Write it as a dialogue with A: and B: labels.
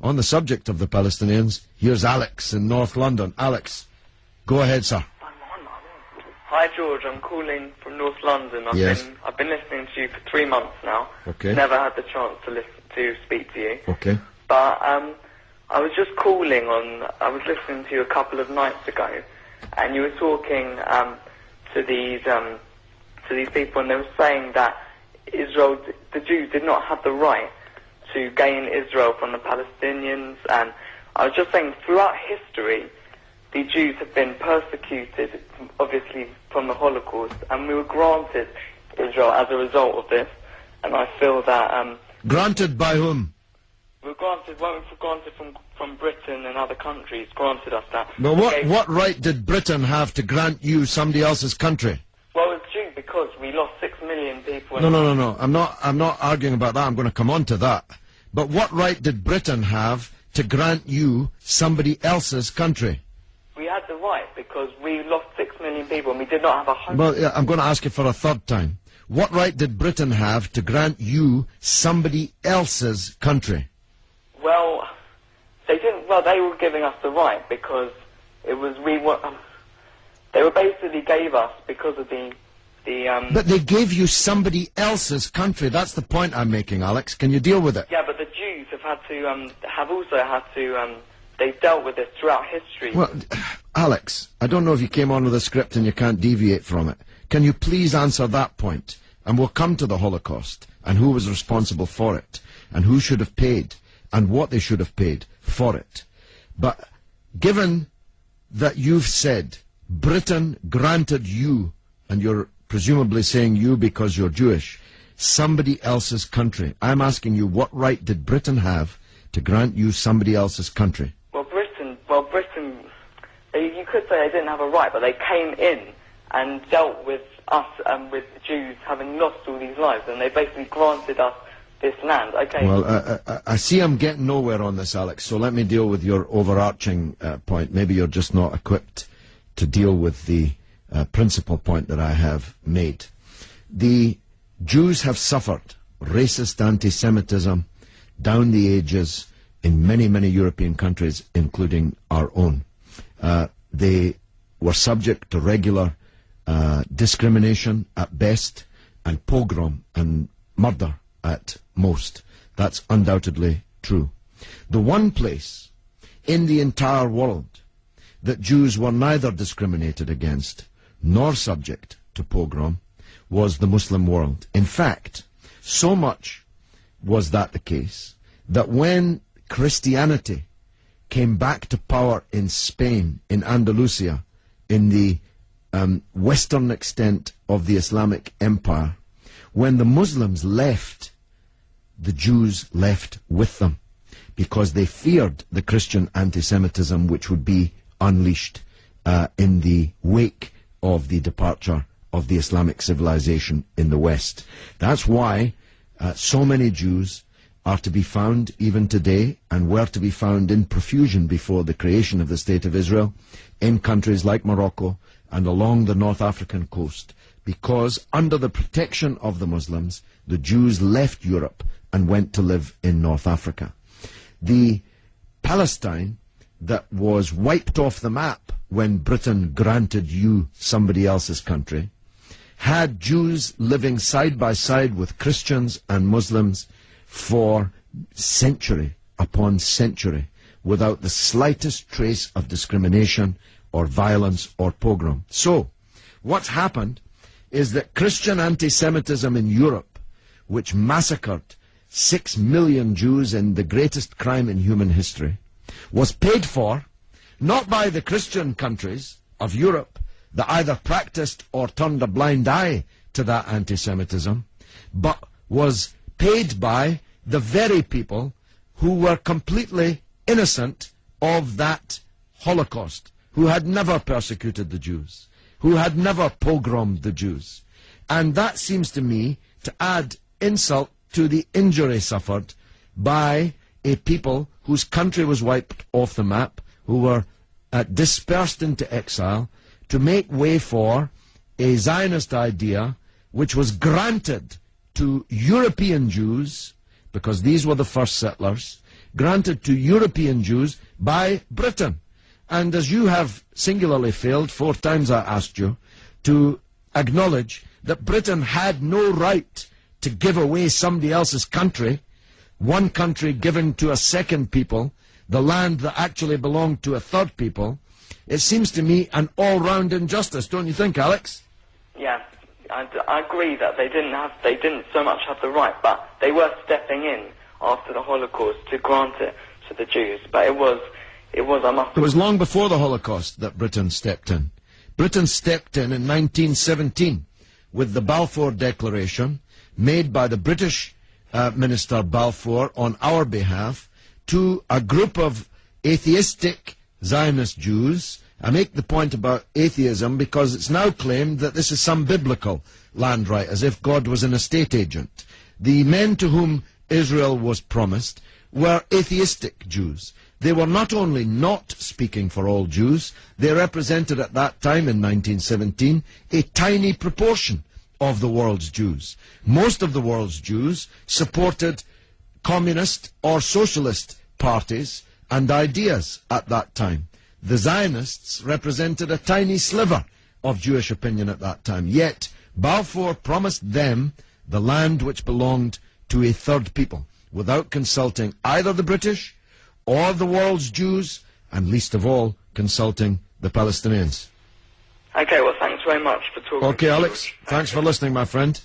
A: On the subject of the Palestinians, here's Alex in North London. Alex, go ahead, sir.
B: Hi George, I'm calling from North London. I've been listening to you for 3 months now.
A: Okay.
B: Never had the chance to speak to you.
A: Okay.
B: But I was just calling on. I was listening to you a couple of nights ago, and you were talking to these people, and they were saying that Israel, the Jews, did not have the right to gain Israel from the Palestinians. And I was just saying, throughout history, the Jews have been persecuted, obviously, from the Holocaust, and we were granted Israel as a result of this. And I feel that...
A: granted by whom?
B: We were granted from Britain and other countries, granted us that.
A: But what right did Britain have to grant you somebody else's country?
B: Well, it's due because we lost 6 million people...
A: No. I'm not arguing about that. I'm going to come on to that. But what right did Britain have to grant you somebody else's country?
B: We had the right because we lost 6 million people and we did not have a home.
A: Well, yeah, I'm going to ask you for a third time. What right did Britain have to grant you somebody else's country?
B: Well, they didn't. Well, they were giving us the right because it was they were basically gave us because of the.
A: But they gave you somebody else's country. That's the point I'm making, Alex. Can you deal with it?
B: Yeah, but the Jews have had to have also had to. They've dealt with this throughout history.
A: Well, Alex, I don't know if you came on with a script and you can't deviate from it. Can you please answer that point? And we'll come to the Holocaust and who was responsible for it and who should have paid and what they should have paid for it. But given that you've said Britain granted you, and you're presumably saying you because you're Jewish, somebody else's country, I'm asking you, what right did Britain have to grant you somebody else's country?
B: Britain, you could say they didn't have a right, but they came in and dealt with us and with the Jews having lost all these lives, and they basically granted us this land. Okay.
A: Well, I see I'm getting nowhere on this, Alex, so let me deal with your overarching point. Maybe you're just not equipped to deal with the principal point that I have made. The Jews have suffered racist anti-Semitism down the ages in many, many European countries, including our own. They were subject to regular discrimination at best, and pogrom and murder at most. That's undoubtedly true. The one place in the entire world that Jews were neither discriminated against nor subject to pogrom was the Muslim world. In fact, so much was that the case that when Christianity came back to power in Spain, in Andalusia, in the western extent of the Islamic Empire, when the Muslims left, the Jews left with them because they feared the Christian anti-Semitism which would be unleashed in the wake of the departure of the Islamic civilization in the West. That's why so many Jews are to be found even today, and were to be found in profusion before the creation of the State of Israel, in countries like Morocco and along the North African coast, because under the protection of the Muslims, the Jews left Europe and went to live in North Africa. The Palestine that was wiped off the map when Britain granted you somebody else's country had Jews living side by side with Christians and Muslims for century upon century without the slightest trace of discrimination or violence or pogrom. So, what's happened is that Christian anti-Semitism in Europe, which massacred 6 million Jews in the greatest crime in human history, was paid for not by the Christian countries of Europe that either practiced or turned a blind eye to that anti-Semitism, but was paid by the very people who were completely innocent of that Holocaust, who had never persecuted the Jews, who had never pogromed the Jews. And that seems to me to add insult to the injury suffered by a people whose country was wiped off the map, who were dispersed into exile, to make way for a Zionist idea which was granted to European Jews, because these were the first settlers, granted to European Jews by Britain. And as you have singularly failed, 4 times I asked you, to acknowledge that Britain had no right to give away somebody else's country, one country given to a second people, the land that actually belonged to a third people, it seems to me an all-round injustice, don't you think, Alex?
B: Yeah, I agree that they didn't so much have the right, but they were stepping in after the Holocaust to grant it to the Jews. But it was
A: long before the Holocaust that Britain stepped in. Britain stepped in 1917 with the Balfour Declaration made by the British Minister Balfour on our behalf to a group of atheistic Zionist Jews. I make the point about atheism because it's now claimed that this is some biblical land right, as if God was an estate agent. The men to whom Israel was promised were atheistic Jews. They were not only not speaking for all Jews, they represented at that time in 1917 a tiny proportion of the world's Jews. Most of the world's Jews supported communist or socialist parties and ideas at that time. The Zionists represented a tiny sliver of Jewish opinion at that time. Yet Balfour promised them the land which belonged to a third people, without consulting either the British or the world's Jews, and least of all, consulting the Palestinians.
B: Okay, well, thanks very much for talking.
A: Okay, Alex, thanks for listening, my friend.